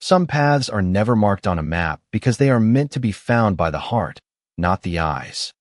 Some paths are never marked on a map because they are meant to be found by the heart, not the eyes.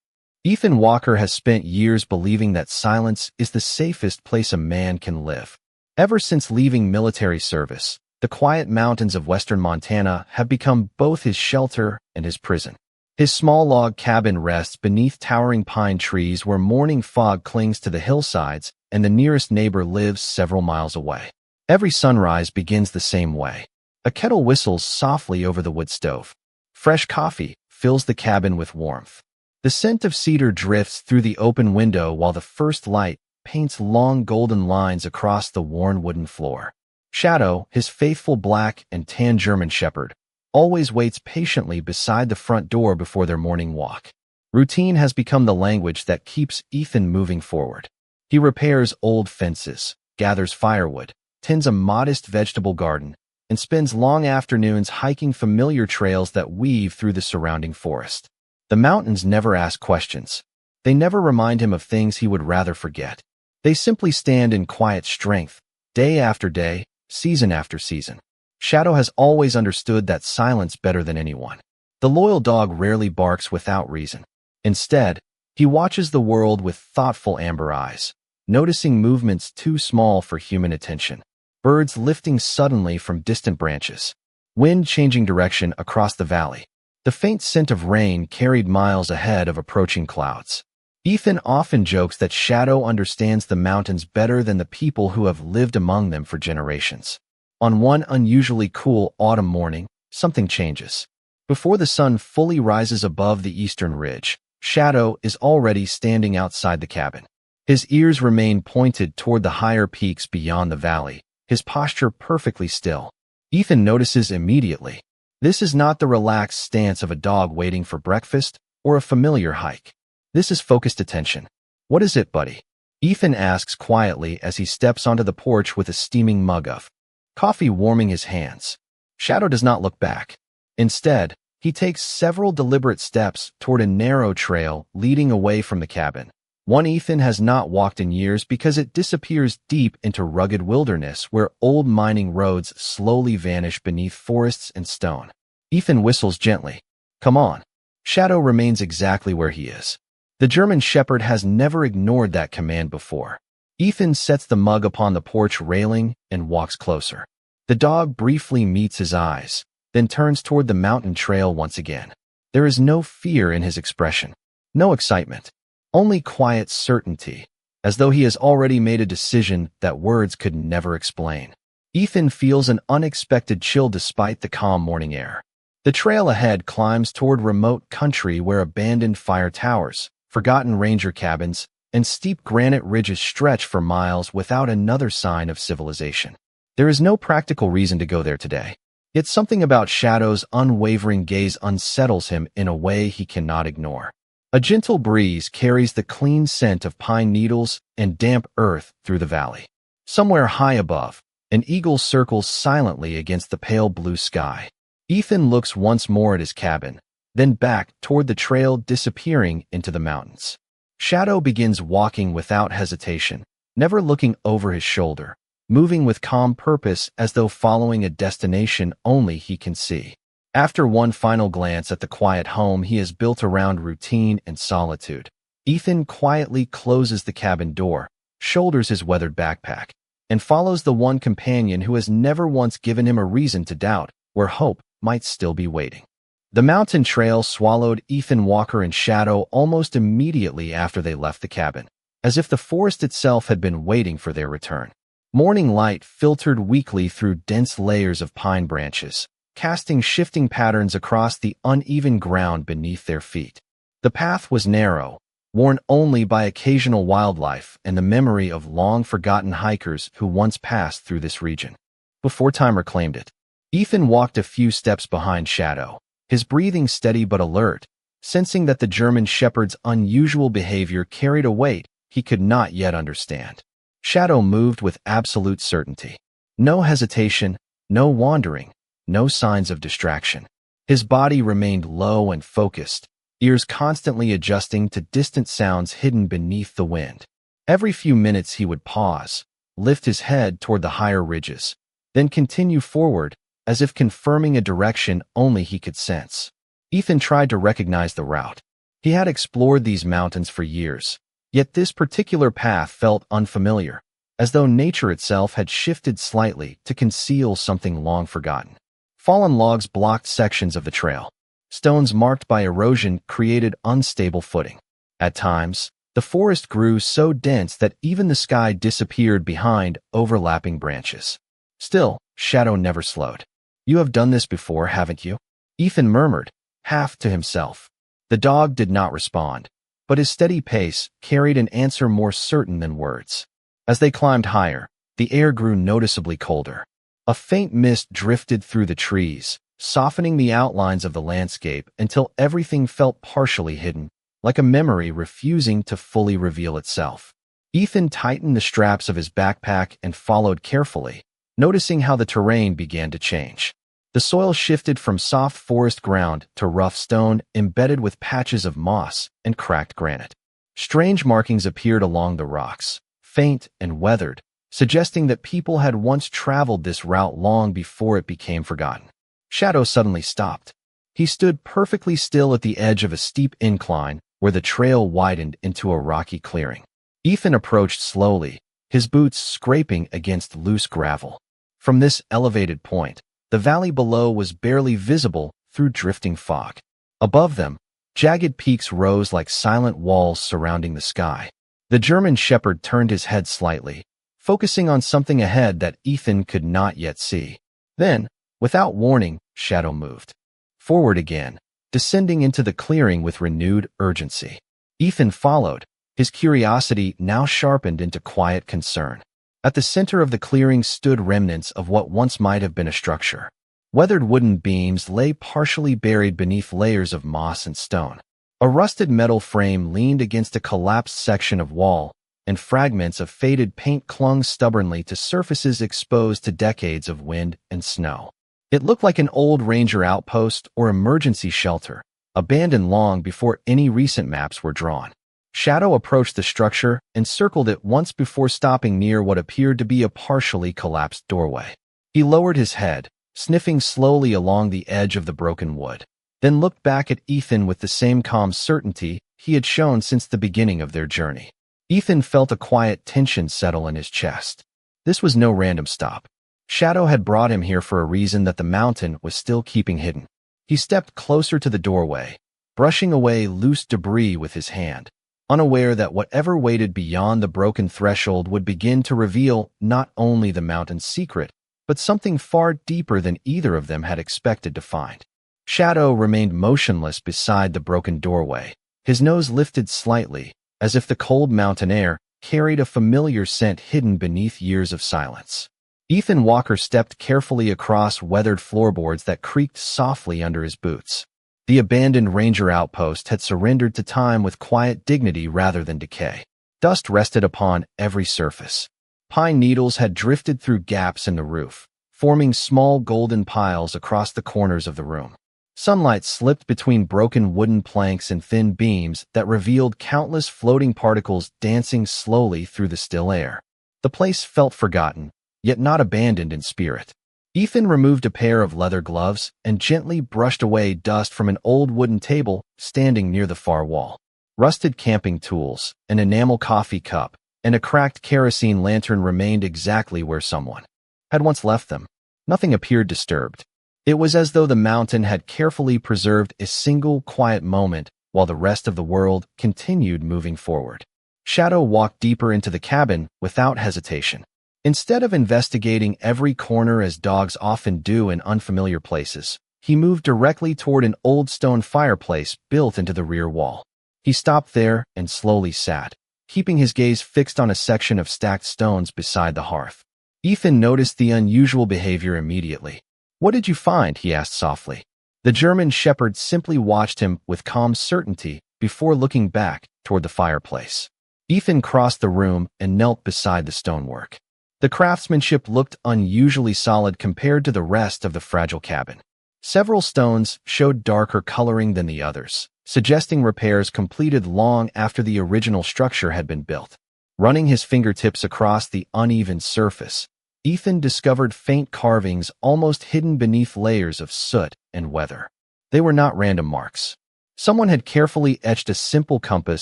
Ethan Walker has spent years believing that silence is the safest place a man can live. Ever since leaving military service, the quiet mountains of western Montana have become both his shelter and his prison. His small log cabin rests beneath towering pine trees where morning fog clings to the hillsides and the nearest neighbor lives several miles away. Every sunrise begins the same way. A kettle whistles softly over the wood stove. Fresh coffee fills the cabin with warmth. The scent of cedar drifts through the open window while the first light paints long golden lines across the worn wooden floor. Shadow, his faithful black and tan German shepherd, always waits patiently beside the front door before their morning walk. Routine has become the language that keeps Ethan moving forward. He repairs old fences, gathers firewood, tends a modest vegetable garden, and spends long afternoons hiking familiar trails that weave through the surrounding forest. The mountains never ask questions. They never remind him of things he would rather forget. They simply stand in quiet strength, day after day, season after season. Shadow has always understood that silence better than anyone. The loyal dog rarely barks without reason. Instead, he watches the world with thoughtful amber eyes, noticing movements too small for human attention. Birds lifting suddenly from distant branches. Wind changing direction across the valley. The faint scent of rain carried miles ahead of approaching clouds. Ethan often jokes that Shadow understands the mountains better than the people who have lived among them for generations. On one unusually cool autumn morning, something changes. Before the sun fully rises above the eastern ridge, Shadow is already standing outside the cabin. His ears remain pointed toward the higher peaks beyond the valley, his posture perfectly still. Ethan notices immediately. This is not the relaxed stance of a dog waiting for breakfast or a familiar hike. This is focused attention. "What is it, buddy?" Ethan asks quietly as he steps onto the porch with a steaming mug of coffee warming his hands. Shadow does not look back. Instead, he takes several deliberate steps toward a narrow trail leading away from the cabin. One Ethan has not walked in years because it disappears deep into rugged wilderness where old mining roads slowly vanish beneath forests and stone. Ethan whistles gently. "Come on." Shadow remains exactly where he is. The German shepherd has never ignored that command before. Ethan sets the mug upon the porch railing and walks closer. The dog briefly meets his eyes, then turns toward the mountain trail once again. There is no fear in his expression, no excitement, only quiet certainty, as though he has already made a decision that words could never explain. Ethan feels an unexpected chill despite the calm morning air. The trail ahead climbs toward remote country where abandoned fire towers, forgotten ranger cabins, and steep granite ridges stretch for miles without another sign of civilization. There is no practical reason to go there today. Yet something about Shadow's unwavering gaze unsettles him in a way he cannot ignore. A gentle breeze carries the clean scent of pine needles and damp earth through the valley. Somewhere high above, an eagle circles silently against the pale blue sky. Ethan looks once more at his cabin, then back toward the trail disappearing into the mountains. Shadow begins walking without hesitation, never looking over his shoulder, moving with calm purpose as though following a destination only he can see. After one final glance at the quiet home he has built around routine and solitude, Ethan quietly closes the cabin door, shoulders his weathered backpack, and follows the one companion who has never once given him a reason to doubt where hope might still be waiting. The mountain trail swallowed Ethan Walker and Shadow almost immediately after they left the cabin, as if the forest itself had been waiting for their return. Morning light filtered weakly through dense layers of pine branches, casting shifting patterns across the uneven ground beneath their feet. The path was narrow, worn only by occasional wildlife and the memory of long-forgotten hikers who once passed through this region. Before time reclaimed it, Ethan walked a few steps behind Shadow, his breathing steady but alert, sensing that the German shepherd's unusual behavior carried a weight he could not yet understand. Shadow moved with absolute certainty. No hesitation, no wandering, no signs of distraction. His body remained low and focused, ears constantly adjusting to distant sounds hidden beneath the wind. Every few minutes he would pause, lift his head toward the higher ridges, then continue forward, as if confirming a direction only he could sense. Ethan tried to recognize the route. He had explored these mountains for years, yet this particular path felt unfamiliar, as though nature itself had shifted slightly to conceal something long forgotten. Fallen logs blocked sections of the trail. Stones marked by erosion created unstable footing. At times, the forest grew so dense that even the sky disappeared behind overlapping branches. Still, Shadow never slowed. "You have done this before, haven't you?" Ethan murmured, half to himself. The dog did not respond, but his steady pace carried an answer more certain than words. As they climbed higher, the air grew noticeably colder. A faint mist drifted through the trees, softening the outlines of the landscape until everything felt partially hidden, like a memory refusing to fully reveal itself. Ethan tightened the straps of his backpack and followed carefully, noticing how the terrain began to change. The soil shifted from soft forest ground to rough stone embedded with patches of moss and cracked granite. Strange markings appeared along the rocks, faint and weathered, suggesting that people had once traveled this route long before it became forgotten. Shadow suddenly stopped. He stood perfectly still at the edge of a steep incline where the trail widened into a rocky clearing. Ethan approached slowly, his boots scraping against loose gravel. From this elevated point, the valley below was barely visible through drifting fog. Above them, jagged peaks rose like silent walls surrounding the sky. The German shepherd turned his head slightly, focusing on something ahead that Ethan could not yet see. Then, without warning, Shadow moved forward again, descending into the clearing with renewed urgency. Ethan followed, his curiosity now sharpened into quiet concern. At the center of the clearing stood remnants of what once might have been a structure. Weathered wooden beams lay partially buried beneath layers of moss and stone. A rusted metal frame leaned against a collapsed section of wall, and fragments of faded paint clung stubbornly to surfaces exposed to decades of wind and snow. It looked like an old ranger outpost or emergency shelter, abandoned long before any recent maps were drawn. Shadow approached the structure and circled it once before stopping near what appeared to be a partially collapsed doorway. He lowered his head, sniffing slowly along the edge of the broken wood, then looked back at Ethan with the same calm certainty he had shown since the beginning of their journey. Ethan felt a quiet tension settle in his chest. This was no random stop. Shadow had brought him here for a reason that the mountain was still keeping hidden. He stepped closer to the doorway, brushing away loose debris with his hand, unaware that whatever waited beyond the broken threshold would begin to reveal not only the mountain's secret, but something far deeper than either of them had expected to find. Shadow remained motionless beside the broken doorway, his nose lifted slightly, as if the cold mountain air carried a familiar scent hidden beneath years of silence. Ethan Walker stepped carefully across weathered floorboards that creaked softly under his boots. The abandoned ranger outpost had surrendered to time with quiet dignity rather than decay. Dust rested upon every surface. Pine needles had drifted through gaps in the roof, forming small golden piles across the corners of the room. Sunlight slipped between broken wooden planks and thin beams that revealed countless floating particles dancing slowly through the still air. The place felt forgotten, yet not abandoned in spirit. Ethan removed a pair of leather gloves and gently brushed away dust from an old wooden table standing near the far wall. Rusted camping tools, an enamel coffee cup, and a cracked kerosene lantern remained exactly where someone had once left them. Nothing appeared disturbed. It was as though the mountain had carefully preserved a single quiet moment while the rest of the world continued moving forward. Shadow walked deeper into the cabin without hesitation. Instead of investigating every corner as dogs often do in unfamiliar places, he moved directly toward an old stone fireplace built into the rear wall. He stopped there and slowly sat, keeping his gaze fixed on a section of stacked stones beside the hearth. Ethan noticed the unusual behavior immediately. "What did you find?" he asked softly. The German shepherd simply watched him with calm certainty before looking back toward the fireplace. Ethan crossed the room and knelt beside the stonework. The craftsmanship looked unusually solid compared to the rest of the fragile cabin. Several stones showed darker coloring than the others, suggesting repairs completed long after the original structure had been built. Running his fingertips across the uneven surface, Ethan discovered faint carvings almost hidden beneath layers of soot and weather. They were not random marks. Someone had carefully etched a simple compass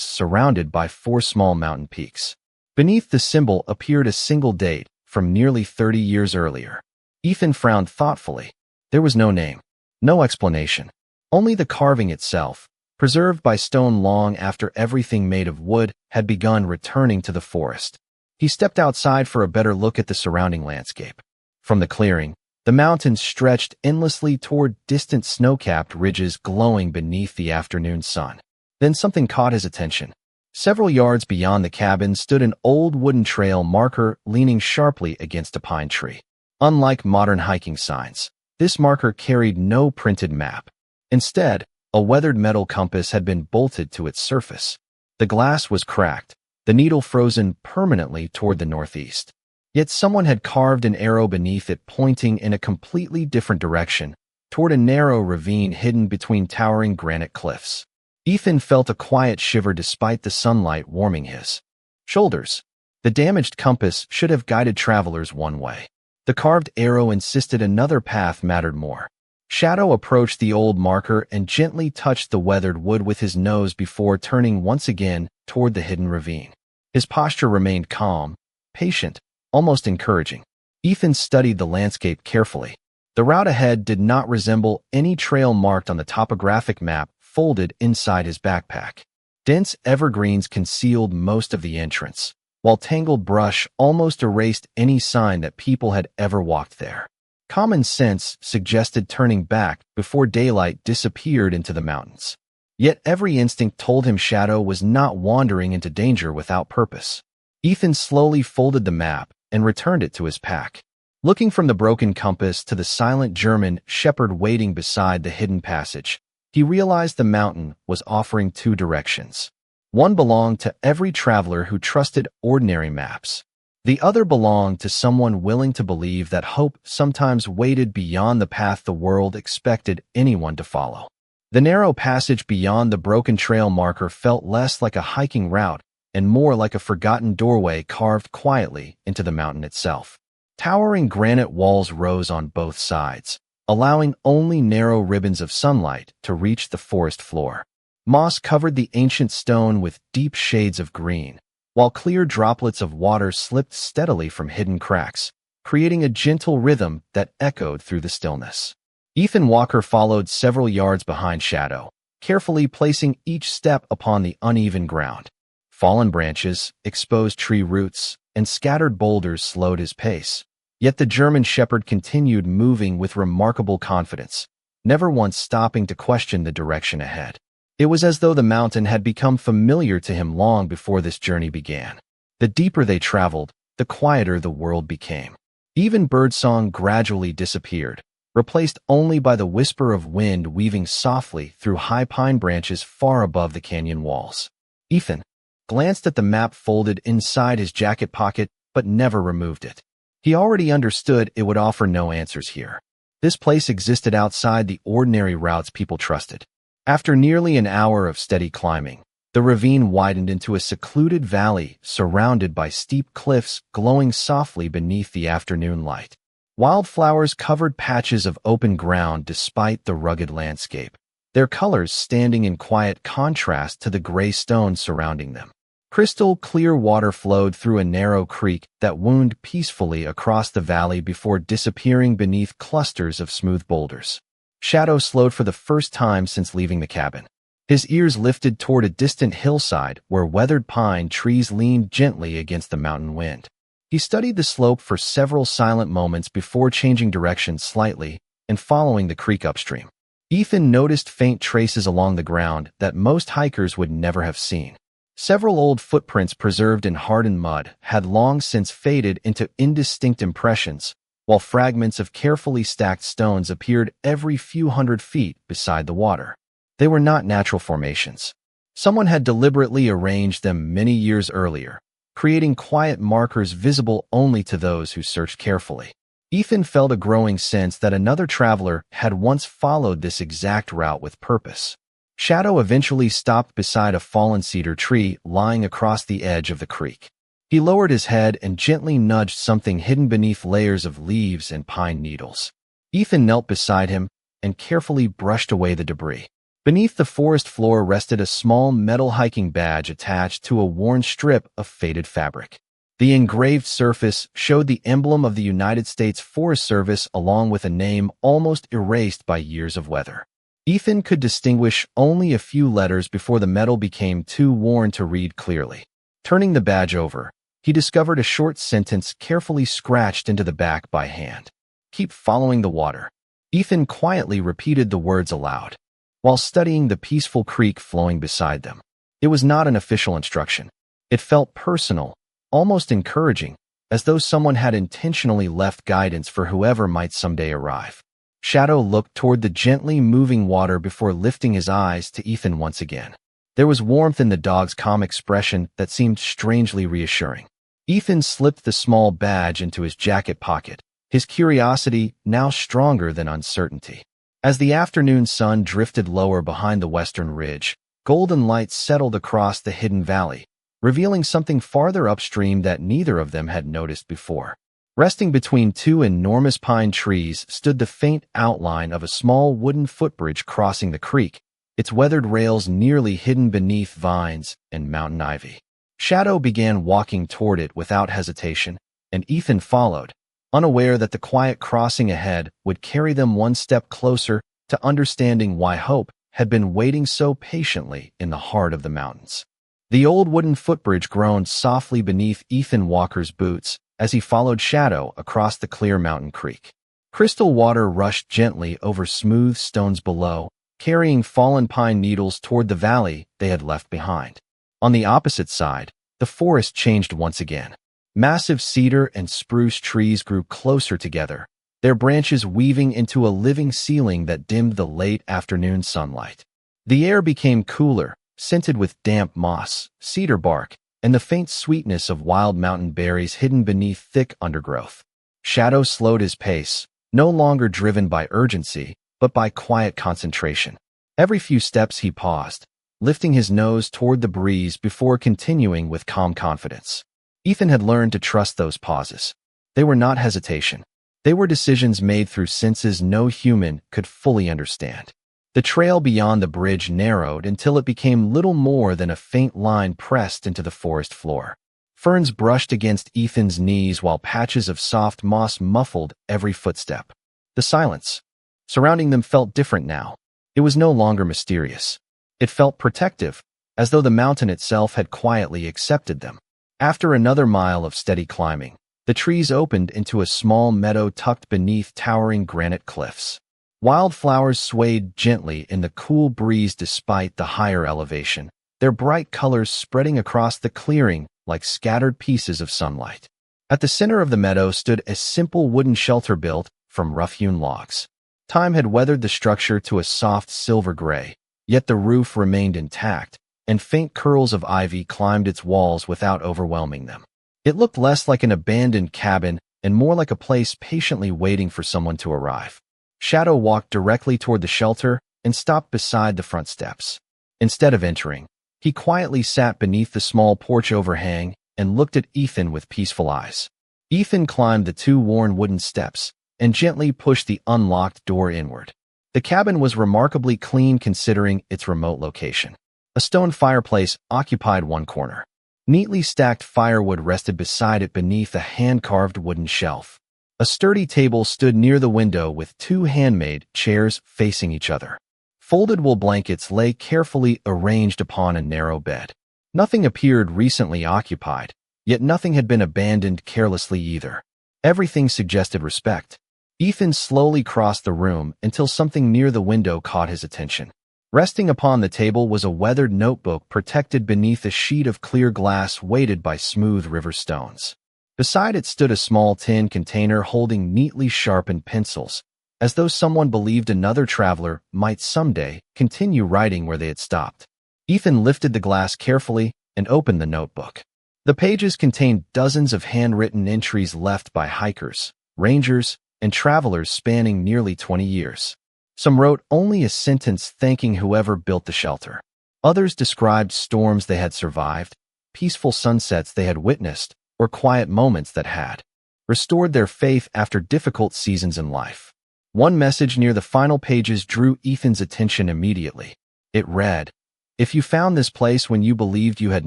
surrounded by 4 small mountain peaks. Beneath the symbol appeared a single date from nearly 30 years earlier. Ethan frowned thoughtfully. There was no name, no explanation, only the carving itself, preserved by stone long after everything made of wood had begun returning to the forest. He stepped outside for a better look at the surrounding landscape. From the clearing, the mountains stretched endlessly toward distant snow-capped ridges glowing beneath the afternoon sun. Then something caught his attention. Several yards beyond the cabin stood an old wooden trail marker leaning sharply against a pine tree. Unlike modern hiking signs, this marker carried no printed map. Instead, a weathered metal compass had been bolted to its surface. The glass was cracked, the needle frozen permanently toward the northeast. Yet someone had carved an arrow beneath it pointing in a completely different direction, toward a narrow ravine hidden between towering granite cliffs. Ethan felt a quiet shiver despite the sunlight warming his shoulders. The damaged compass should have guided travelers one way. The carved arrow insisted another path mattered more. Shadow approached the old marker and gently touched the weathered wood with his nose before turning once again toward the hidden ravine. His posture remained calm, patient, almost encouraging. Ethan studied the landscape carefully. The route ahead did not resemble any trail marked on the topographic map folded inside his backpack. Dense evergreens concealed most of the entrance, while tangled brush almost erased any sign that people had ever walked there. Common sense suggested turning back before daylight disappeared into the mountains. Yet every instinct told him Shadow was not wandering into danger without purpose. Ethan slowly folded the map and returned it to his pack. Looking from the broken compass to the silent German shepherd waiting beside the hidden passage, he realized the mountain was offering 2 directions. One belonged to every traveler who trusted ordinary maps. The other belonged to someone willing to believe that hope sometimes waited beyond the path the world expected anyone to follow. The narrow passage beyond the broken trail marker felt less like a hiking route and more like a forgotten doorway carved quietly into the mountain itself. Towering granite walls rose on both sides, allowing only narrow ribbons of sunlight to reach the forest floor. Moss covered the ancient stone with deep shades of green, while clear droplets of water slipped steadily from hidden cracks, creating a gentle rhythm that echoed through the stillness. Ethan Walker followed several yards behind Shadow, carefully placing each step upon the uneven ground. Fallen branches, exposed tree roots, and scattered boulders slowed his pace. Yet the German shepherd continued moving with remarkable confidence, never once stopping to question the direction ahead. It was as though the mountain had become familiar to him long before this journey began. The deeper they traveled, the quieter the world became. Even birdsong gradually disappeared, replaced only by the whisper of wind weaving softly through high pine branches far above the canyon walls. Ethan glanced at the map folded inside his jacket pocket but never removed it. He already understood it would offer no answers here. This place existed outside the ordinary routes people trusted. After nearly an hour of steady climbing, the ravine widened into a secluded valley surrounded by steep cliffs glowing softly beneath the afternoon light. Wildflowers covered patches of open ground despite the rugged landscape, their colors standing in quiet contrast to the gray stone surrounding them. Crystal clear water flowed through a narrow creek that wound peacefully across the valley before disappearing beneath clusters of smooth boulders. Shadow slowed for the first time since leaving the cabin. His ears lifted toward a distant hillside where weathered pine trees leaned gently against the mountain wind. He studied the slope for several silent moments before changing direction slightly and following the creek upstream. Ethan noticed faint traces along the ground that most hikers would never have seen. Several old footprints preserved in hardened mud had long since faded into indistinct impressions, while fragments of carefully stacked stones appeared every few hundred feet beside the water. They were not natural formations. Someone had deliberately arranged them many years earlier, creating quiet markers visible only to those who searched carefully. Ethan felt a growing sense that another traveler had once followed this exact route with purpose. Shadow eventually stopped beside a fallen cedar tree lying across the edge of the creek. He lowered his head and gently nudged something hidden beneath layers of leaves and pine needles. Ethan knelt beside him and carefully brushed away the debris. Beneath the forest floor rested a small metal hiking badge attached to a worn strip of faded fabric. The engraved surface showed the emblem of the United States Forest Service along with a name almost erased by years of weather. Ethan could distinguish only a few letters before the metal became too worn to read clearly. Turning the badge over, he discovered a short sentence carefully scratched into the back by hand. "Keep following the water." Ethan quietly repeated the words aloud, while studying the peaceful creek flowing beside them. It was not an official instruction. It felt personal, almost encouraging, as though someone had intentionally left guidance for whoever might someday arrive. Shadow looked toward the gently moving water before lifting his eyes to Ethan once again. There was warmth in the dog's calm expression that seemed strangely reassuring. Ethan slipped the small badge into his jacket pocket, his curiosity now stronger than uncertainty. As the afternoon sun drifted lower behind the western ridge, golden light settled across the hidden valley, revealing something farther upstream that neither of them had noticed before. Resting between two enormous pine trees stood the faint outline of a small wooden footbridge crossing the creek, its weathered rails nearly hidden beneath vines and mountain ivy. Shadow began walking toward it without hesitation, and Ethan followed, unaware that the quiet crossing ahead would carry them one step closer to understanding why hope had been waiting so patiently in the heart of the mountains. The old wooden footbridge groaned softly beneath Ethan Walker's boots as he followed Shadow across the clear mountain creek. Crystal water rushed gently over smooth stones below, carrying fallen pine needles toward the valley they had left behind. On the opposite side, the forest changed once again. Massive cedar and spruce trees grew closer together, their branches weaving into a living ceiling that dimmed the late afternoon sunlight. The air became cooler, scented with damp moss, cedar bark, and the faint sweetness of wild mountain berries hidden beneath thick undergrowth. Shadow slowed his pace, no longer driven by urgency, but by quiet concentration. Every few steps he paused, lifting his nose toward the breeze before continuing with calm confidence. Ethan had learned to trust those pauses. They were not hesitation. They were decisions made through senses no human could fully understand. The trail beyond the bridge narrowed until it became little more than a faint line pressed into the forest floor. Ferns brushed against Ethan's knees while patches of soft moss muffled every footstep. The silence surrounding them felt different now. It was no longer mysterious. It felt protective, as though the mountain itself had quietly accepted them. After another mile of steady climbing, the trees opened into a small meadow tucked beneath towering granite cliffs. Wildflowers swayed gently in the cool breeze despite the higher elevation, their bright colors spreading across the clearing like scattered pieces of sunlight. At the center of the meadow stood a simple wooden shelter built from rough-hewn logs. Time had weathered the structure to a soft silver gray, yet the roof remained intact, and faint curls of ivy climbed its walls without overwhelming them. It looked less like an abandoned cabin and more like a place patiently waiting for someone to arrive. Shadow walked directly toward the shelter and stopped beside the front steps. Instead of entering, he quietly sat beneath the small porch overhang and looked at Ethan with peaceful eyes. Ethan climbed the two worn wooden steps and gently pushed the unlocked door inward. The cabin was remarkably clean considering its remote location. A stone fireplace occupied one corner. Neatly stacked firewood rested beside it beneath a hand-carved wooden shelf. A sturdy table stood near the window with two handmade chairs facing each other. Folded wool blankets lay carefully arranged upon a narrow bed. Nothing appeared recently occupied, yet nothing had been abandoned carelessly either. Everything suggested respect. Ethan slowly crossed the room until something near the window caught his attention. Resting upon the table was a weathered notebook protected beneath a sheet of clear glass weighted by smooth river stones. Beside it stood a small tin container holding neatly sharpened pencils, as though someone believed another traveler might someday continue writing where they had stopped. Ethan lifted the glass carefully and opened the notebook. The pages contained dozens of handwritten entries left by hikers, rangers, and travelers spanning nearly 20 years. Some wrote only a sentence thanking whoever built the shelter. Others described storms they had survived, peaceful sunsets they had witnessed or quiet moments that had restored their faith after difficult seasons in life. One message near the final pages drew Ethan's attention immediately. It read, "If you found this place when you believed you had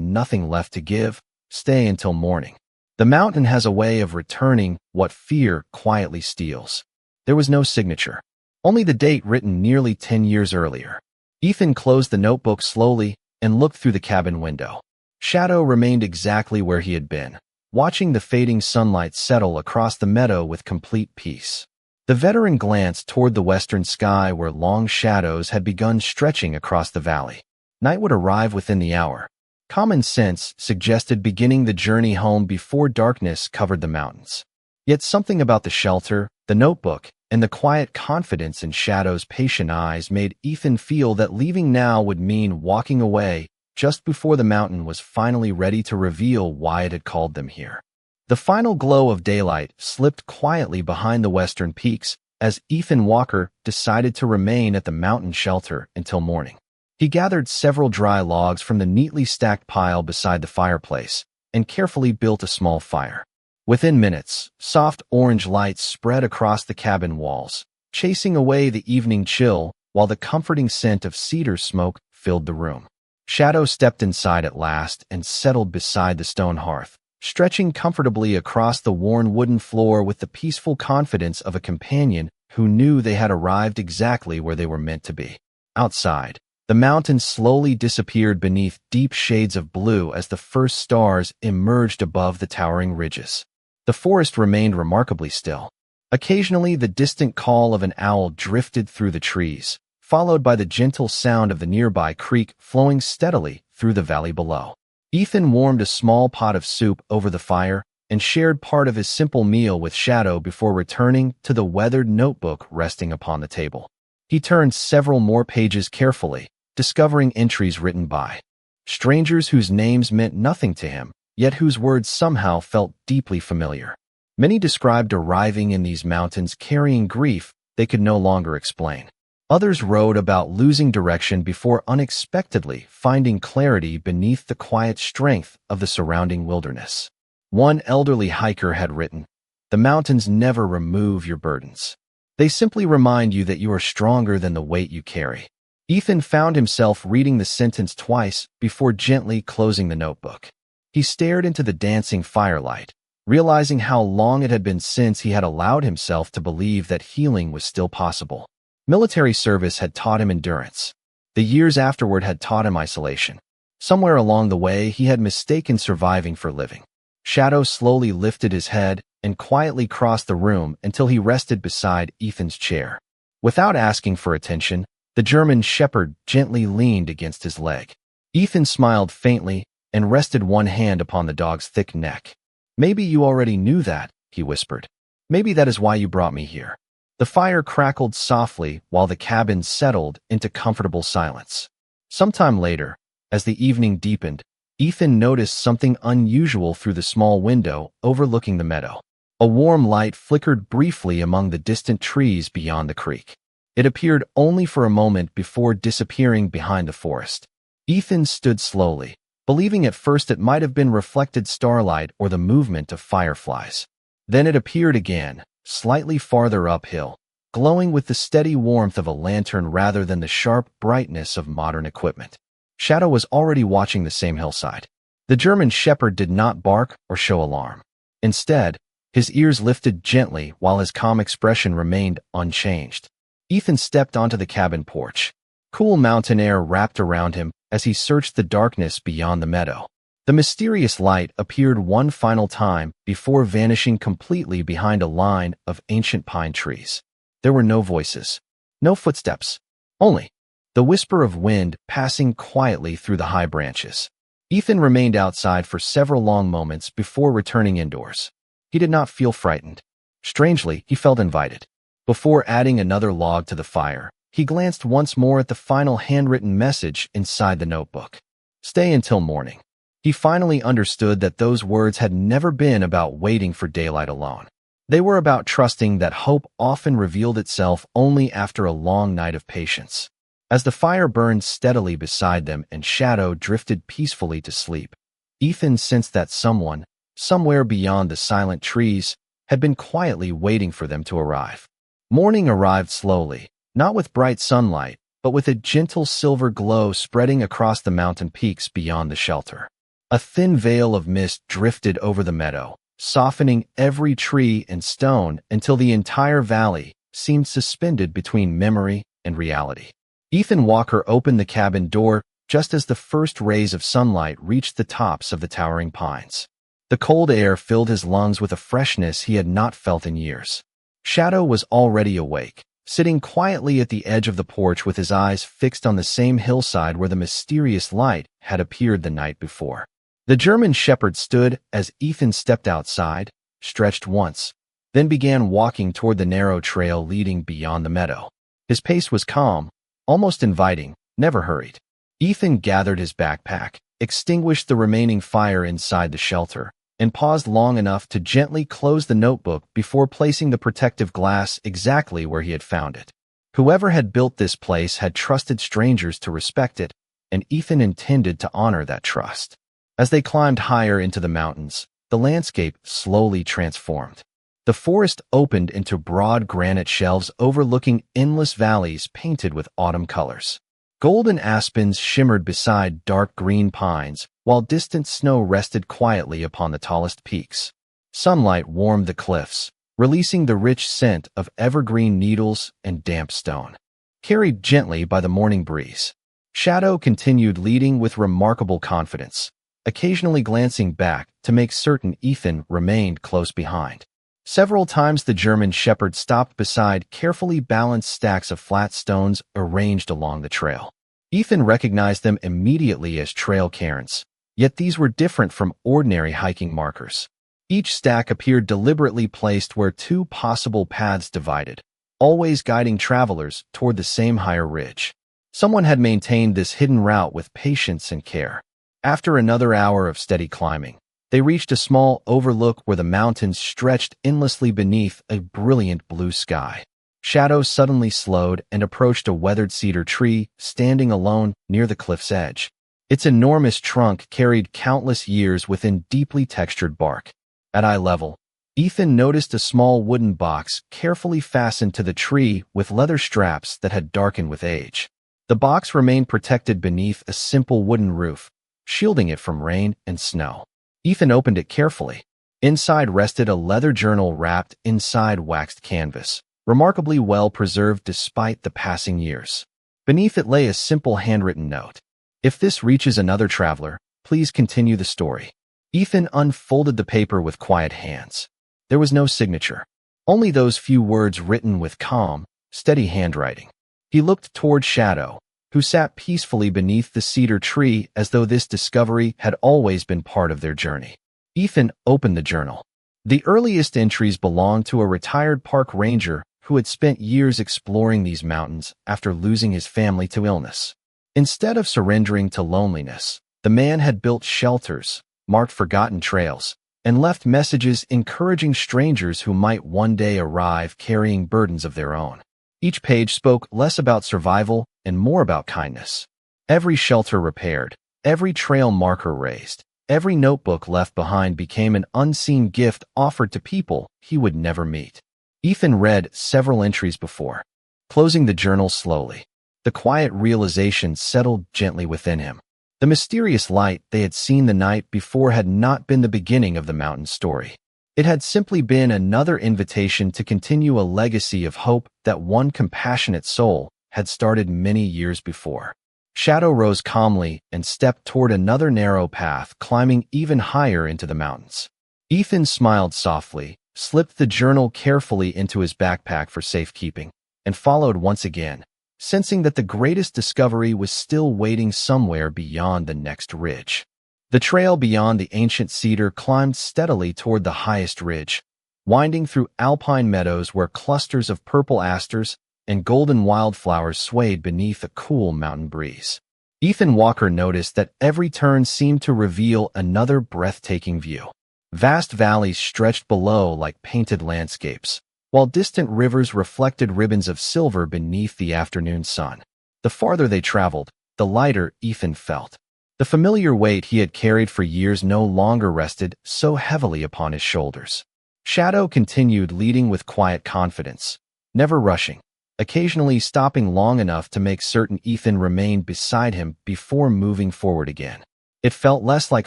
nothing left to give, stay until morning. The mountain has a way of returning what fear quietly steals." There was no signature, only the date written nearly 10 years earlier. Ethan closed the notebook slowly and looked through the cabin window. Shadow remained exactly where he had been, watching the fading sunlight settle across the meadow with complete peace. The veteran glanced toward the western sky where long shadows had begun stretching across the valley. Night would arrive within the hour. Common sense suggested beginning the journey home before darkness covered the mountains. Yet something about the shelter, the notebook, and the quiet confidence in Shadow's patient eyes made Ethan feel that leaving now would mean walking away just before the mountain was finally ready to reveal why it had called them here. The final glow of daylight slipped quietly behind the western peaks as Ethan Walker decided to remain at the mountain shelter until morning. He gathered several dry logs from the neatly stacked pile beside the fireplace and carefully built a small fire. Within minutes, soft orange lights spread across the cabin walls, chasing away the evening chill while the comforting scent of cedar smoke filled the room. Shadow stepped inside at last and settled beside the stone hearth, stretching comfortably across the worn wooden floor with the peaceful confidence of a companion who knew they had arrived exactly where they were meant to be. Outside, the mountains slowly disappeared beneath deep shades of blue as the first stars emerged above the towering ridges. The forest remained remarkably still. Occasionally, the distant call of an owl drifted through the trees, followed by the gentle sound of the nearby creek flowing steadily through the valley below. Ethan warmed a small pot of soup over the fire and shared part of his simple meal with Shadow before returning to the weathered notebook resting upon the table. He turned several more pages carefully, discovering entries written by strangers whose names meant nothing to him, yet whose words somehow felt deeply familiar. Many described arriving in these mountains carrying grief they could no longer explain. Others wrote about losing direction before unexpectedly finding clarity beneath the quiet strength of the surrounding wilderness. One elderly hiker had written, "The mountains never remove your burdens. They simply remind you that you are stronger than the weight you carry." Ethan found himself reading the sentence twice before gently closing the notebook. He stared into the dancing firelight, realizing how long it had been since he had allowed himself to believe that healing was still possible. Military service had taught him endurance. The years afterward had taught him isolation. Somewhere along the way, he had mistaken surviving for living. Shadow slowly lifted his head and quietly crossed the room until he rested beside Ethan's chair. Without asking for attention, the German shepherd gently leaned against his leg. Ethan smiled faintly and rested one hand upon the dog's thick neck. "Maybe you already knew that," he whispered. "Maybe that is why you brought me here." The fire crackled softly while the cabin settled into comfortable silence. Sometime later, as the evening deepened, Ethan noticed something unusual through the small window overlooking the meadow. A warm light flickered briefly among the distant trees beyond the creek. It appeared only for a moment before disappearing behind the forest. Ethan stood slowly, believing at first it might have been reflected starlight or the movement of fireflies. Then it appeared again, slightly farther uphill, glowing with the steady warmth of a lantern rather than the sharp brightness of modern equipment. Shadow was already watching the same hillside. The German shepherd did not bark or show alarm. Instead, his ears lifted gently while his calm expression remained unchanged. Ethan stepped onto the cabin porch. Cool mountain air wrapped around him as he searched the darkness beyond the meadow. The mysterious light appeared one final time before vanishing completely behind a line of ancient pine trees. There were no voices, no footsteps, only the whisper of wind passing quietly through the high branches. Ethan remained outside for several long moments before returning indoors. He did not feel frightened. Strangely, he felt invited. Before adding another log to the fire, he glanced once more at the final handwritten message inside the notebook. "Stay until morning." He finally understood that those words had never been about waiting for daylight alone. They were about trusting that hope often revealed itself only after a long night of patience. As the fire burned steadily beside them and Shadow drifted peacefully to sleep, Ethan sensed that someone, somewhere beyond the silent trees, had been quietly waiting for them to arrive. Morning arrived slowly, not with bright sunlight, but with a gentle silver glow spreading across the mountain peaks beyond the shelter. A thin veil of mist drifted over the meadow, softening every tree and stone until the entire valley seemed suspended between memory and reality. Ethan Walker opened the cabin door just as the first rays of sunlight reached the tops of the towering pines. The cold air filled his lungs with a freshness he had not felt in years. Shadow was already awake, sitting quietly at the edge of the porch with his eyes fixed on the same hillside where the mysterious light had appeared the night before. The German shepherd stood as Ethan stepped outside, stretched once, then began walking toward the narrow trail leading beyond the meadow. His pace was calm, almost inviting, never hurried. Ethan gathered his backpack, extinguished the remaining fire inside the shelter, and paused long enough to gently close the notebook before placing the protective glass exactly where he had found it. Whoever had built this place had trusted strangers to respect it, and Ethan intended to honor that trust. As they climbed higher into the mountains, the landscape slowly transformed. The forest opened into broad granite shelves overlooking endless valleys painted with autumn colors. Golden aspens shimmered beside dark green pines, while distant snow rested quietly upon the tallest peaks. Sunlight warmed the cliffs, releasing the rich scent of evergreen needles and damp stone. Carried gently by the morning breeze, Shadow continued leading with remarkable confidence, occasionally glancing back to make certain Ethan remained close behind. Several times the German shepherd stopped beside carefully balanced stacks of flat stones arranged along the trail. Ethan recognized them immediately as trail cairns, yet these were different from ordinary hiking markers. Each stack appeared deliberately placed where two possible paths divided, always guiding travelers toward the same higher ridge. Someone had maintained this hidden route with patience and care. After another hour of steady climbing, they reached a small overlook where the mountains stretched endlessly beneath a brilliant blue sky. Shadow suddenly slowed and approached a weathered cedar tree standing alone near the cliff's edge. Its enormous trunk carried countless years within deeply textured bark. At eye level, Ethan noticed a small wooden box carefully fastened to the tree with leather straps that had darkened with age. The box remained protected beneath a simple wooden roof, shielding it from rain and snow. Ethan opened it carefully. Inside rested a leather journal wrapped inside waxed canvas, remarkably well preserved despite the passing years. Beneath it lay a simple handwritten note. "If this reaches another traveler, please continue the story." Ethan unfolded the paper with quiet hands. There was no signature, only those few words written with calm, steady handwriting. He looked toward Shadow, who sat peacefully beneath the cedar tree as though this discovery had always been part of their journey. Ethan opened the journal. The earliest entries belonged to a retired park ranger who had spent years exploring these mountains after losing his family to illness. Instead of surrendering to loneliness, the man had built shelters, marked forgotten trails, and left messages encouraging strangers who might one day arrive carrying burdens of their own. Each page spoke less about survival and more about kindness. Every shelter repaired, every trail marker raised, every notebook left behind became an unseen gift offered to people he would never meet. Ethan read several entries before, closing the journal slowly. The quiet realization settled gently within him. The mysterious light they had seen the night before had not been the beginning of the mountain story. It had simply been another invitation to continue a legacy of hope that one compassionate soul had started many years before. Shadow rose calmly and stepped toward another narrow path, climbing even higher into the mountains. Ethan smiled softly, slipped the journal carefully into his backpack for safekeeping, and followed once again, sensing that the greatest discovery was still waiting somewhere beyond the next ridge. The trail beyond the ancient cedar climbed steadily toward the highest ridge, winding through alpine meadows where clusters of purple asters and golden wildflowers swayed beneath a cool mountain breeze. Ethan Walker noticed that every turn seemed to reveal another breathtaking view. Vast valleys stretched below like painted landscapes, while distant rivers reflected ribbons of silver beneath the afternoon sun. The farther they traveled, the lighter Ethan felt. The familiar weight he had carried for years no longer rested so heavily upon his shoulders. Shadow continued leading with quiet confidence, never rushing, occasionally stopping long enough to make certain Ethan remained beside him before moving forward again. It felt less like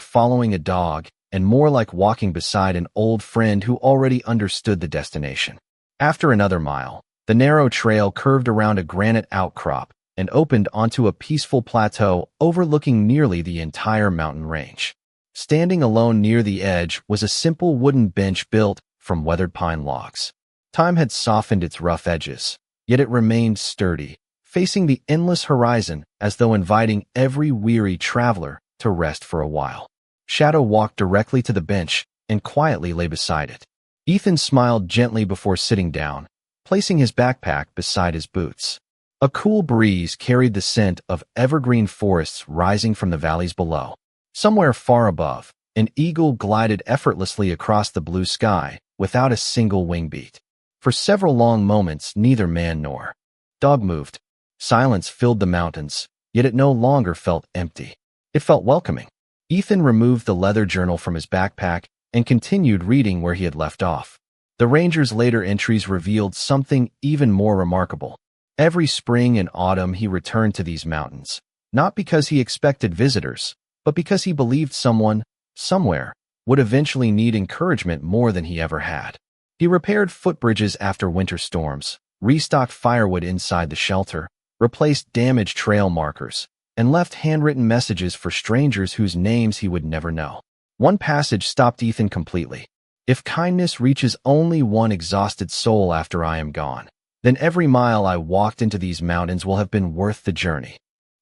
following a dog and more like walking beside an old friend who already understood the destination. After another mile, the narrow trail curved around a granite outcrop and opened onto a peaceful plateau overlooking nearly the entire mountain range. Standing alone near the edge was a simple wooden bench built from weathered pine logs. Time had softened its rough edges, yet it remained sturdy, facing the endless horizon as though inviting every weary traveler to rest for a while. Shadow walked directly to the bench and quietly lay beside it. Ethan smiled gently before sitting down, placing his backpack beside his boots. A cool breeze carried the scent of evergreen forests rising from the valleys below. Somewhere far above, an eagle glided effortlessly across the blue sky without a single wing beat. For several long moments, neither man nor dog moved. Silence filled the mountains, yet it no longer felt empty. It felt welcoming. Ethan removed the leather journal from his backpack and continued reading where he had left off. The ranger's later entries revealed something even more remarkable. Every spring and autumn he returned to these mountains, not because he expected visitors, but because he believed someone, somewhere, would eventually need encouragement more than he ever had. He repaired footbridges after winter storms, restocked firewood inside the shelter, replaced damaged trail markers, and left handwritten messages for strangers whose names he would never know. One passage stopped Ethan completely. "If kindness reaches only one exhausted soul after I am gone, then every mile I walked into these mountains will have been worth the journey."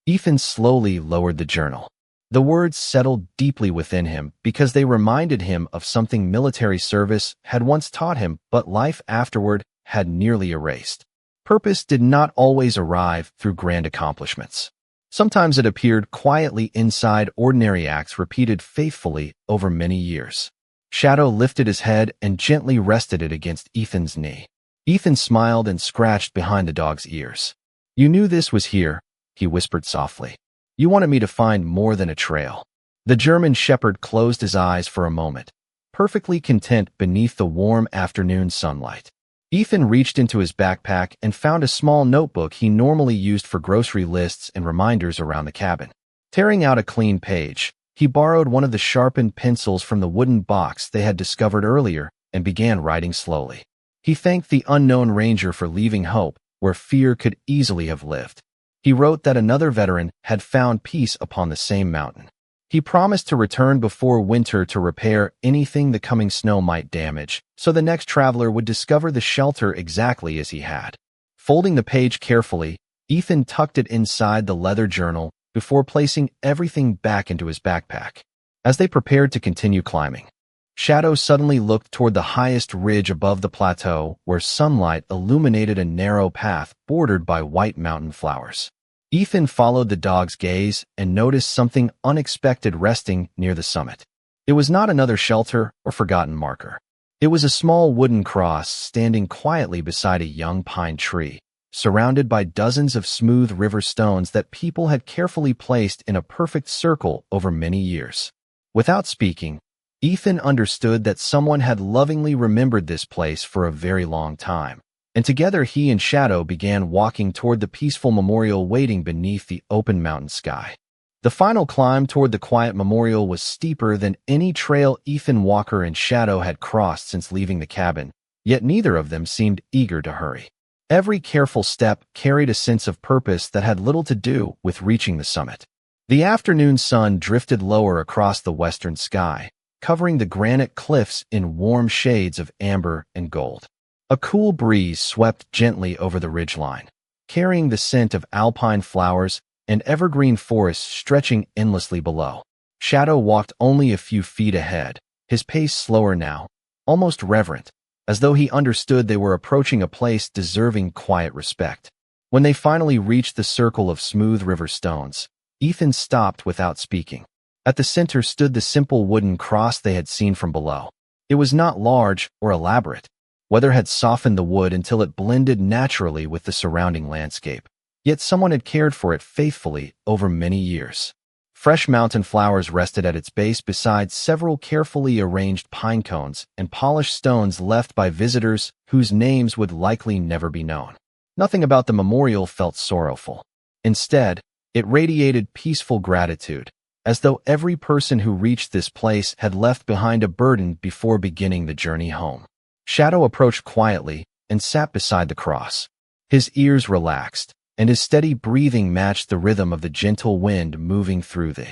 Ethan slowly lowered the journal. The words settled deeply within him because they reminded him of something military service had once taught him, but life afterward had nearly erased. Purpose did not always arrive through grand accomplishments. Sometimes it appeared quietly inside ordinary acts repeated faithfully over many years. Shadow lifted his head and gently rested it against Ethan's knee. Ethan smiled and scratched behind the dog's ears. "You knew this was here," he whispered softly. "You wanted me to find more than a trail." The German shepherd closed his eyes for a moment, perfectly content beneath the warm afternoon sunlight. Ethan reached into his backpack and found a small notebook he normally used for grocery lists and reminders around the cabin. Tearing out a clean page, he borrowed one of the sharpened pencils from the wooden box they had discovered earlier and began writing slowly. He thanked the unknown ranger for leaving hope where fear could easily have lived. He wrote that another veteran had found peace upon the same mountain. He promised to return before winter to repair anything the coming snow might damage, so the next traveler would discover the shelter exactly as he had. Folding the page carefully, Ethan tucked it inside the leather journal before placing everything back into his backpack. As they prepared to continue climbing, Shadow suddenly looked toward the highest ridge above the plateau where sunlight illuminated a narrow path bordered by white mountain flowers. Ethan followed the dog's gaze and noticed something unexpected resting near the summit. It was not another shelter or forgotten marker. It was a small wooden cross standing quietly beside a young pine tree, surrounded by dozens of smooth river stones that people had carefully placed in a perfect circle over many years. Without speaking, Ethan understood that someone had lovingly remembered this place for a very long time, and together he and Shadow began walking toward the peaceful memorial waiting beneath the open mountain sky. The final climb toward the quiet memorial was steeper than any trail Ethan, Walker, and Shadow had crossed since leaving the cabin, yet neither of them seemed eager to hurry. Every careful step carried a sense of purpose that had little to do with reaching the summit. The afternoon sun drifted lower across the western sky, covering the granite cliffs in warm shades of amber and gold. A cool breeze swept gently over the ridgeline, carrying the scent of alpine flowers and evergreen forests stretching endlessly below. Shadow walked only a few feet ahead, his pace slower now, almost reverent, as though he understood they were approaching a place deserving quiet respect. When they finally reached the circle of smooth river stones, Ethan stopped without speaking. At the center stood the simple wooden cross they had seen from below. It was not large or elaborate. Weather had softened the wood until it blended naturally with the surrounding landscape, yet someone had cared for it faithfully over many years. Fresh mountain flowers rested at its base beside several carefully arranged pine cones and polished stones left by visitors whose names would likely never be known. Nothing about the memorial felt sorrowful. Instead, it radiated peaceful gratitude, as though every person who reached this place had left behind a burden before beginning the journey home. Shadow approached quietly and sat beside the cross. His ears relaxed, and his steady breathing matched the rhythm of the gentle wind moving through the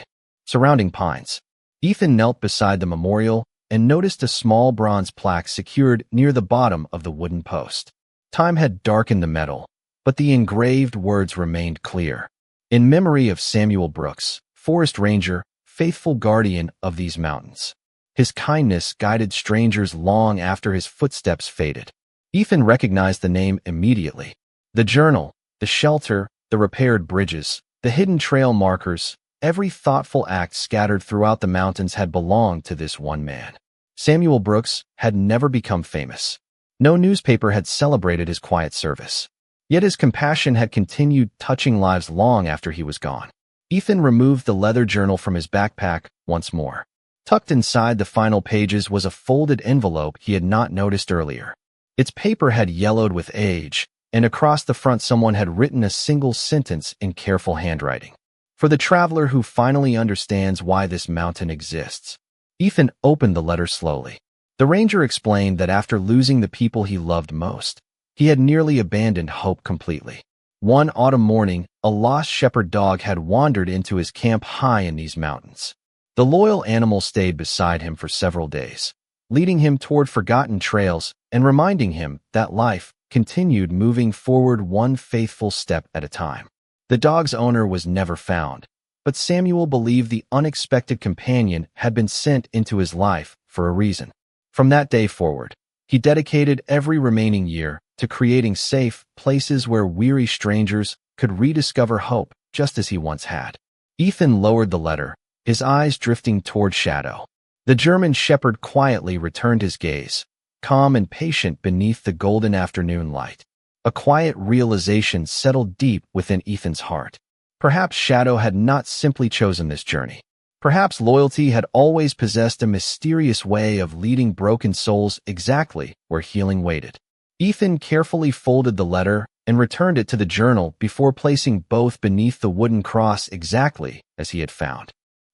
surrounding pines. Ethan knelt beside the memorial and noticed a small bronze plaque secured near the bottom of the wooden post. Time had darkened the metal, but the engraved words remained clear. In memory of Samuel Brooks, forest ranger, faithful guardian of these mountains. His kindness guided strangers long after his footsteps faded. Ethan recognized the name immediately. The journal, the shelter, the repaired bridges, the hidden trail markers, every thoughtful act scattered throughout the mountains had belonged to this one man. Samuel Brooks had never become famous. No newspaper had celebrated his quiet service. Yet his compassion had continued touching lives long after he was gone. Ethan removed the leather journal from his backpack once more. Tucked inside the final pages was a folded envelope he had not noticed earlier. Its paper had yellowed with age, and across the front someone had written a single sentence in careful handwriting. For the traveler who finally understands why this mountain exists. Ethan opened the letter slowly. The ranger explained that after losing the people he loved most, he had nearly abandoned hope completely. One autumn morning, a lost shepherd dog had wandered into his camp high in these mountains. The loyal animal stayed beside him for several days, leading him toward forgotten trails and reminding him that life continued moving forward one faithful step at a time. The dog's owner was never found, but Samuel believed the unexpected companion had been sent into his life for a reason. From that day forward, he dedicated every remaining year to creating safe places where weary strangers could rediscover hope just as he once had. Ethan lowered the letter, his eyes drifting toward Shadow. The German shepherd quietly returned his gaze, calm and patient beneath the golden afternoon light. A quiet realization settled deep within Ethan's heart. Perhaps Shadow had not simply chosen this journey. Perhaps loyalty had always possessed a mysterious way of leading broken souls exactly where healing waited. Ethan carefully folded the letter and returned it to the journal before placing both beneath the wooden cross exactly as he had found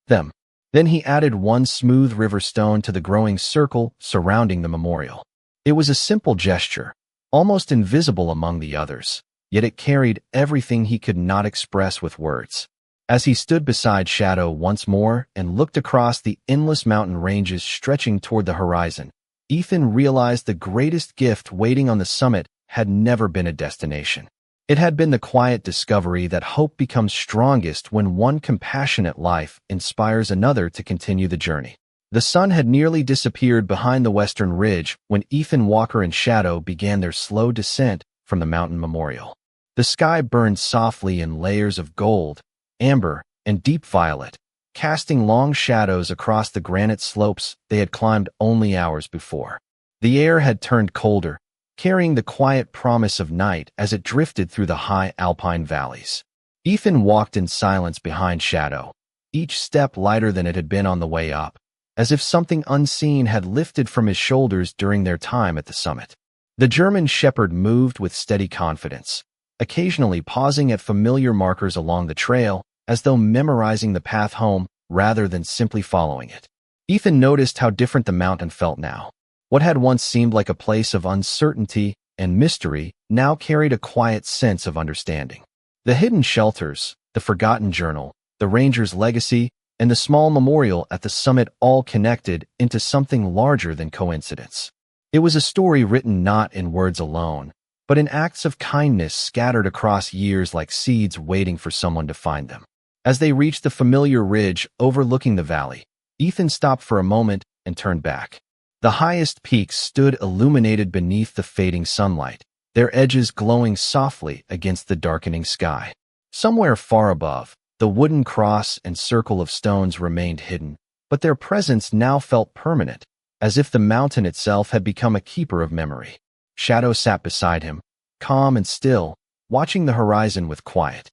them. Then he added one smooth river stone to the growing circle surrounding the memorial. It was a simple gesture, almost invisible among the others, yet it carried everything he could not express with words. As he stood beside Shadow once more and looked across the endless mountain ranges stretching toward the horizon, Ethan realized the greatest gift waiting on the summit had never been a destination. It had been the quiet discovery that hope becomes strongest when one compassionate life inspires another to continue the journey. The sun had nearly disappeared behind the western ridge when Ethan Walker and Shadow began their slow descent from the mountain memorial. The sky burned softly in layers of gold, amber, and deep violet, casting long shadows across the granite slopes they had climbed only hours before. The air had turned colder, carrying the quiet promise of night as it drifted through the high alpine valleys. Ethan walked in silence behind Shadow, each step lighter than it had been on the way up, as if something unseen had lifted from his shoulders during their time at the summit. The German shepherd moved with steady confidence, occasionally pausing at familiar markers along the trail, as though memorizing the path home rather than simply following it. Ethan noticed how different the mountain felt now. What had once seemed like a place of uncertainty and mystery now carried a quiet sense of understanding. The hidden shelters, the forgotten journal, the ranger's legacy, and the small memorial at the summit all connected into something larger than coincidence. It was a story written not in words alone, but in acts of kindness scattered across years like seeds waiting for someone to find them. As they reached the familiar ridge overlooking the valley, Ethan stopped for a moment and turned back. The highest peaks stood illuminated beneath the fading sunlight, their edges glowing softly against the darkening sky. Somewhere far above, the wooden cross and circle of stones remained hidden, but their presence now felt permanent, as if the mountain itself had become a keeper of memory. Shadow sat beside him, calm and still, watching the horizon with quiet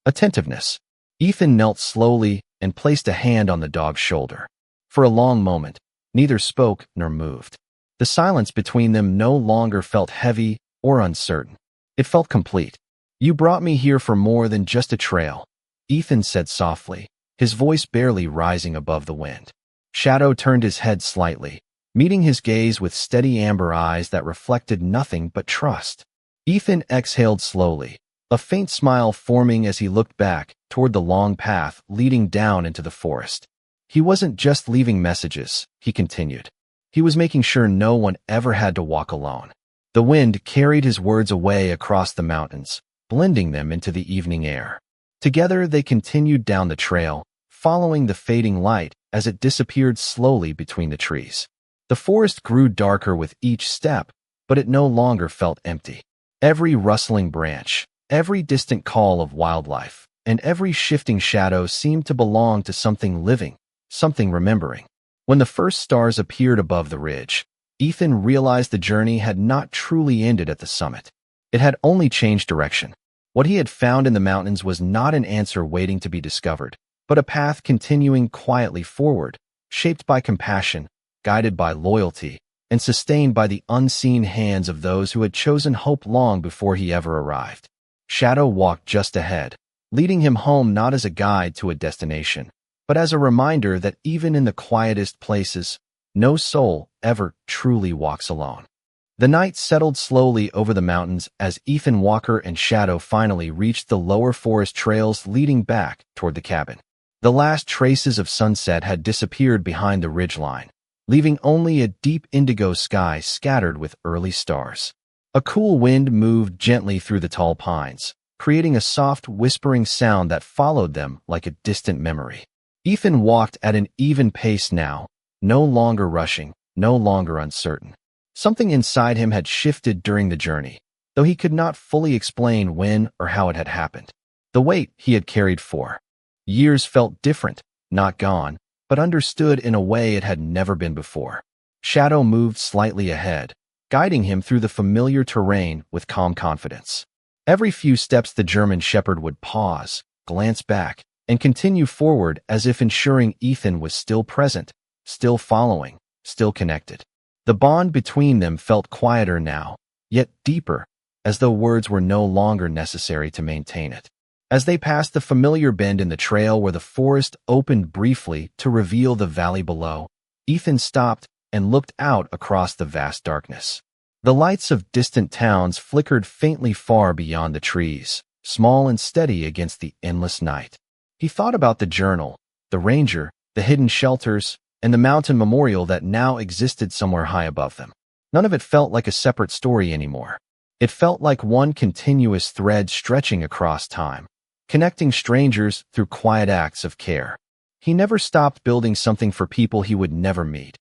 attentiveness. Ethan knelt slowly and placed a hand on the dog's shoulder. For a long moment, neither spoke nor moved. The silence between them no longer felt heavy or uncertain. It felt complete. "You brought me here for more than just a trail," Ethan said softly, his voice barely rising above the wind. Shadow turned his head slightly, meeting his gaze with steady amber eyes that reflected nothing but trust. Ethan exhaled slowly, a faint smile forming as he looked back toward the long path leading down into the forest. He wasn't just leaving messages, he continued. He was making sure no one ever had to walk alone. The wind carried his words away across the mountains, blending them into the evening air. Together they continued down the trail, following the fading light as it disappeared slowly between the trees. The forest grew darker with each step, but it no longer felt empty. Every rustling branch, every distant call of wildlife, and every shifting shadow seemed to belong to something living, something remembering. When the first stars appeared above the ridge, Ethan realized the journey had not truly ended at the summit. It had only changed direction. What he had found in the mountains was not an answer waiting to be discovered, but a path continuing quietly forward, shaped by compassion, guided by loyalty, and sustained by the unseen hands of those who had chosen hope long before he ever arrived. Shadow walked just ahead, leading him home not as a guide to a destination, but as a reminder that even in the quietest places, no soul ever truly walks alone. The night settled slowly over the mountains as Ethan Walker and Shadow finally reached the lower forest trails leading back toward the cabin. The last traces of sunset had disappeared behind the ridgeline, leaving only a deep indigo sky scattered with early stars. A cool wind moved gently through the tall pines, creating a soft, whispering sound that followed them like a distant memory. Ethan walked at an even pace now, no longer rushing, no longer uncertain. Something inside him had shifted during the journey, though he could not fully explain when or how it had happened. The weight he had carried for years felt different, not gone, but understood in a way it had never been before. Shadow moved slightly ahead, guiding him through the familiar terrain with calm confidence. Every few steps the German shepherd would pause, glance back, and continue forward as if ensuring Ethan was still present, still following, still connected. The bond between them felt quieter now, yet deeper, as though words were no longer necessary to maintain it. As they passed the familiar bend in the trail where the forest opened briefly to reveal the valley below, Ethan stopped and looked out across the vast darkness. The lights of distant towns flickered faintly far beyond the trees, small and steady against the endless night. He thought about the journal, the ranger, the hidden shelters, and the mountain memorial that now existed somewhere high above them. None of it felt like a separate story anymore. It felt like one continuous thread stretching across time, connecting strangers through quiet acts of care. He never stopped building something for people he would never meet.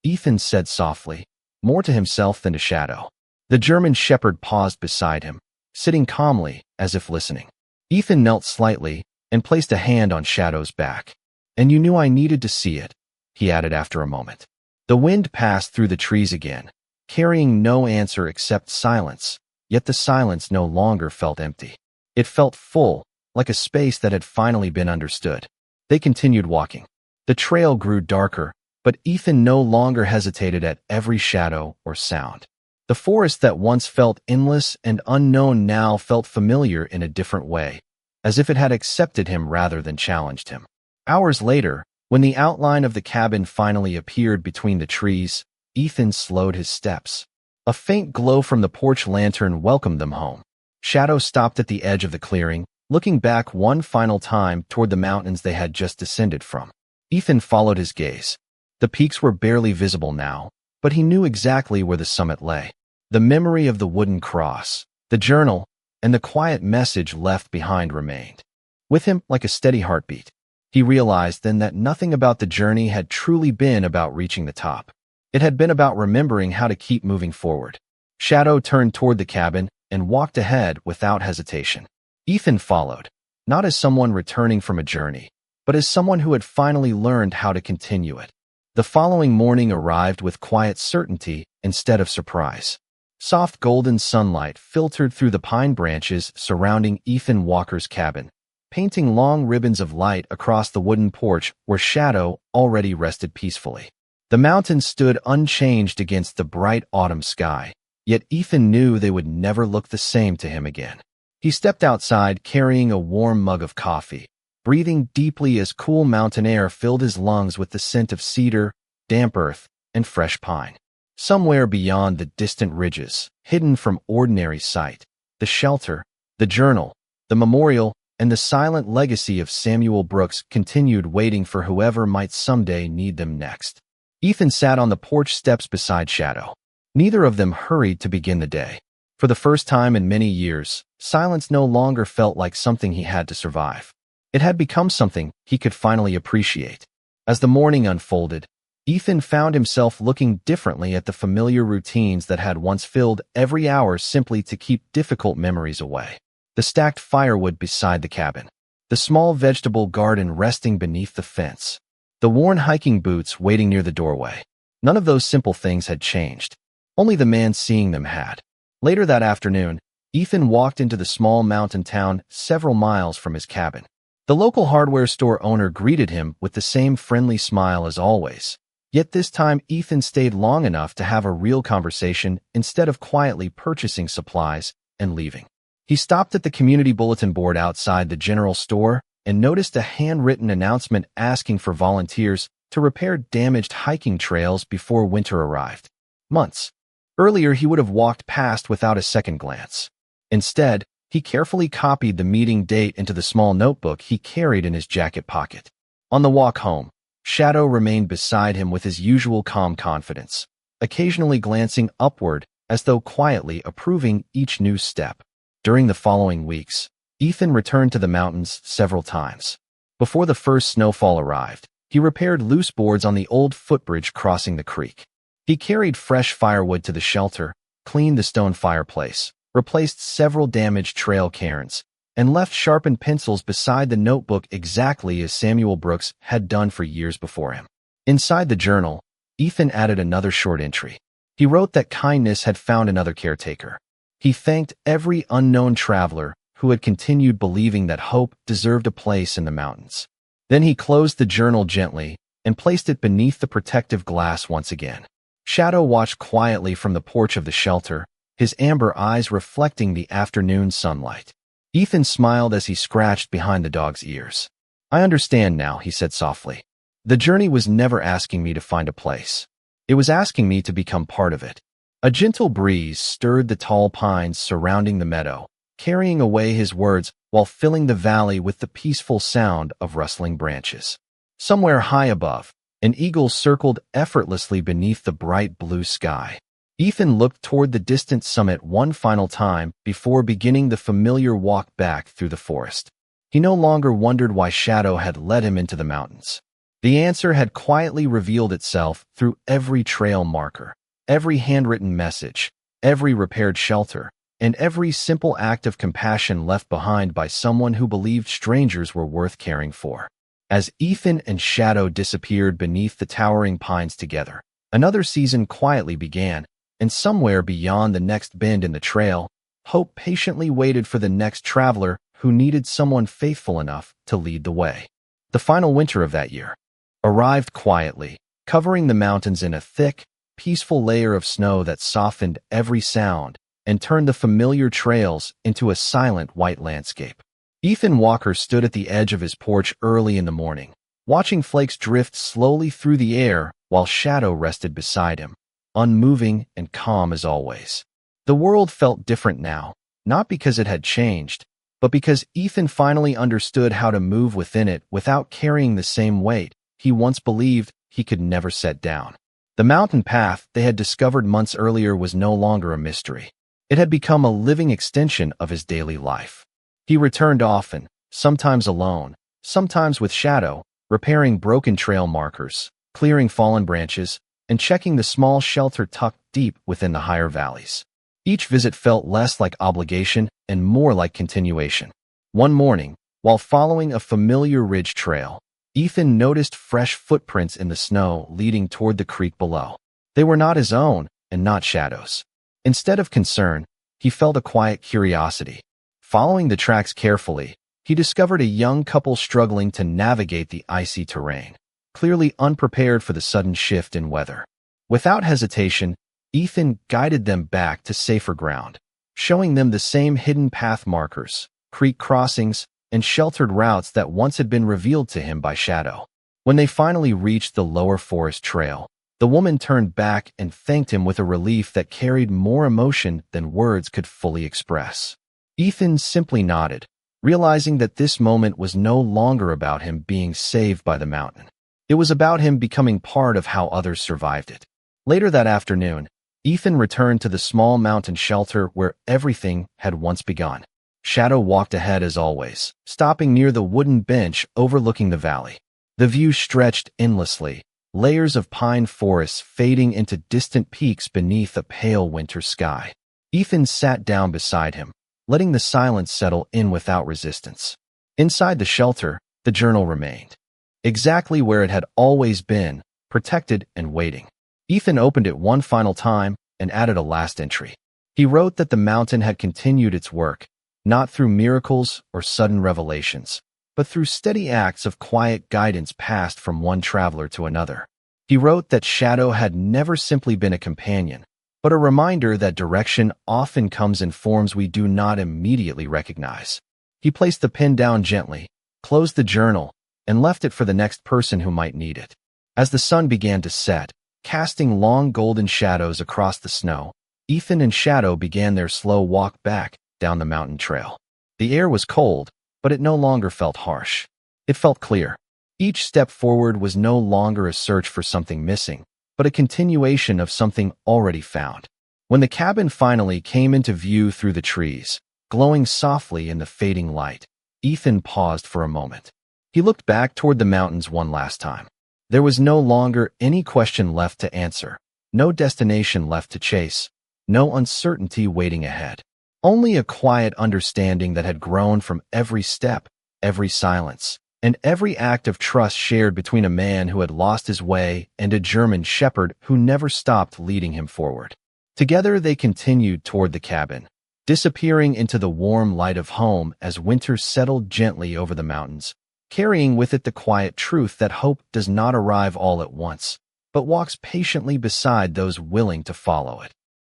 Ethan said softly, more to himself than to Shadow. The German shepherd paused beside him, sitting calmly as if listening. Ethan knelt slightly and placed a hand on Shadow's back. "And you knew I needed to see it," he added after a moment. The wind passed through the trees again, carrying no answer except silence, yet the silence no longer felt empty. It felt full, like a space that had finally been understood. They continued walking. The trail grew darker, but Ethan no longer hesitated at every shadow or sound. The forest that once felt endless and unknown now felt familiar in a different way, as if it had accepted him rather than challenged him. Hours later, when the outline of the cabin finally appeared between the trees, Ethan slowed his steps. A faint glow from the porch lantern welcomed them home. Shadow stopped at the edge of the clearing, looking back one final time toward the mountains they had just descended from. Ethan followed his gaze. The peaks were barely visible now, but he knew exactly where the summit lay. The memory of the wooden cross, the journal, and the quiet message left behind remained with him like a steady heartbeat. He realized then that nothing about the journey had truly been about reaching the top. It had been about remembering how to keep moving forward. Shadow turned toward the cabin and walked ahead without hesitation. Ethan followed, not as someone returning from a journey, but as someone who had finally learned how to continue it. The following morning arrived with quiet certainty instead of surprise. Soft golden sunlight filtered through the pine branches surrounding Ethan Walker's cabin, painting long ribbons of light across the wooden porch where Shadow already rested peacefully. The mountains stood unchanged against the bright autumn sky, yet Ethan knew they would never look the same to him again. He stepped outside carrying a warm mug of coffee, breathing deeply as cool mountain air filled his lungs with the scent of cedar, damp earth, and fresh pine. Somewhere beyond the distant ridges, hidden from ordinary sight, the shelter, the journal, the memorial, and the silent legacy of Samuel Brooks continued waiting for whoever might someday need them next. Ethan sat on the porch steps beside Shadow. Neither of them hurried to begin the day. For the first time in many years, silence no longer felt like something he had to survive. It had become something he could finally appreciate. As the morning unfolded, Ethan found himself looking differently at the familiar routines that had once filled every hour simply to keep difficult memories away. The stacked firewood beside the cabin, the small vegetable garden resting beneath the fence, the worn hiking boots waiting near the doorway. None of those simple things had changed. Only the man seeing them had. Later that afternoon, Ethan walked into the small mountain town several miles from his cabin. The local hardware store owner greeted him with the same friendly smile as always. Yet this time Ethan stayed long enough to have a real conversation instead of quietly purchasing supplies and leaving. He stopped at the community bulletin board outside the general store and noticed a handwritten announcement asking for volunteers to repair damaged hiking trails before winter arrived. Months earlier, he would have walked past without a second glance. Instead, he carefully copied the meeting date into the small notebook he carried in his jacket pocket. On the walk home, Shadow remained beside him with his usual calm confidence, occasionally glancing upward as though quietly approving each new step. During the following weeks, Ethan returned to the mountains several times. Before the first snowfall arrived, he repaired loose boards on the old footbridge crossing the creek. He carried fresh firewood to the shelter, cleaned the stone fireplace, replaced several damaged trail cairns, and left sharpened pencils beside the notebook exactly as Samuel Brooks had done for years before him. Inside the journal, Ethan added another short entry. He wrote that kindness had found another caretaker. He thanked every unknown traveler who had continued believing that hope deserved a place in the mountains. Then he closed the journal gently and placed it beneath the protective glass once again. Shadow watched quietly from the porch of the shelter, his amber eyes reflecting the afternoon sunlight. Ethan smiled as he scratched behind the dog's ears. "I understand now," he said softly. "The journey was never asking me to find a place. It was asking me to become part of it." A gentle breeze stirred the tall pines surrounding the meadow, carrying away his words while filling the valley with the peaceful sound of rustling branches. Somewhere high above, an eagle circled effortlessly beneath the bright blue sky. Ethan looked toward the distant summit one final time before beginning the familiar walk back through the forest. He no longer wondered why Shadow had led him into the mountains. The answer had quietly revealed itself through every trail marker, every handwritten message, every repaired shelter, and every simple act of compassion left behind by someone who believed strangers were worth caring for. As Ethan and Shadow disappeared beneath the towering pines together, another season quietly began, and somewhere beyond the next bend in the trail, hope patiently waited for the next traveler who needed someone faithful enough to lead the way. The final winter of that year arrived quietly, covering the mountains in a thick, peaceful layer of snow that softened every sound and turned the familiar trails into a silent white landscape. Ethan Walker stood at the edge of his porch early in the morning, watching flakes drift slowly through the air while Shadow rested beside him, unmoving and calm as always. The world felt different now, not because it had changed, but because Ethan finally understood how to move within it without carrying the same weight he once believed he could never set down. The mountain path they had discovered months earlier was no longer a mystery. It had become a living extension of his daily life. He returned often, sometimes alone, sometimes with Shadow, repairing broken trail markers, clearing fallen branches, and checking the small shelter tucked deep within the higher valleys. Each visit felt less like obligation and more like continuation. One morning, while following a familiar ridge trail, Ethan noticed fresh footprints in the snow leading toward the creek below. They were not his own and not Shadow's. Instead of concern, he felt a quiet curiosity. Following the tracks carefully, he discovered a young couple struggling to navigate the icy terrain, clearly unprepared for the sudden shift in weather. Without hesitation, Ethan guided them back to safer ground, showing them the same hidden path markers, creek crossings, and sheltered routes that once had been revealed to him by Shadow. When they finally reached the lower forest trail, the woman turned back and thanked him with a relief that carried more emotion than words could fully express. Ethan simply nodded, realizing that this moment was no longer about him being saved by the mountain. It was about him becoming part of how others survived it. Later that afternoon, Ethan returned to the small mountain shelter where everything had once begun. Shadow walked ahead as always, stopping near the wooden bench overlooking the valley. The view stretched endlessly, layers of pine forests fading into distant peaks beneath a pale winter sky. Ethan sat down beside him, letting the silence settle in without resistance. Inside the shelter, the journal remained, exactly where it had always been, protected and waiting. Ethan opened it one final time and added a last entry. He wrote that the mountain had continued its work, not through miracles or sudden revelations, but through steady acts of quiet guidance passed from one traveler to another. He wrote that Shadow had never simply been a companion, but a reminder that direction often comes in forms we do not immediately recognize. He placed the pen down gently, closed the journal, and left it for the next person who might need it. As the sun began to set, casting long golden shadows across the snow, Ethan and Shadow began their slow walk back down the mountain trail. The air was cold, but it no longer felt harsh. It felt clear. Each step forward was no longer a search for something missing, but a continuation of something already found. When the cabin finally came into view through the trees, glowing softly in the fading light, Ethan paused for a moment. He looked back toward the mountains one last time. There was no longer any question left to answer, no destination left to chase, no uncertainty waiting ahead. Only a quiet understanding that had grown from every step, every silence, and every act of trust shared between a man who had lost his way and a German shepherd who never stopped leading him forward. Together they continued toward the cabin, disappearing into the warm light of home as winter settled gently over the mountains, carrying with it the quiet truth that hope does not arrive all at once, but walks patiently beside those willing to follow it.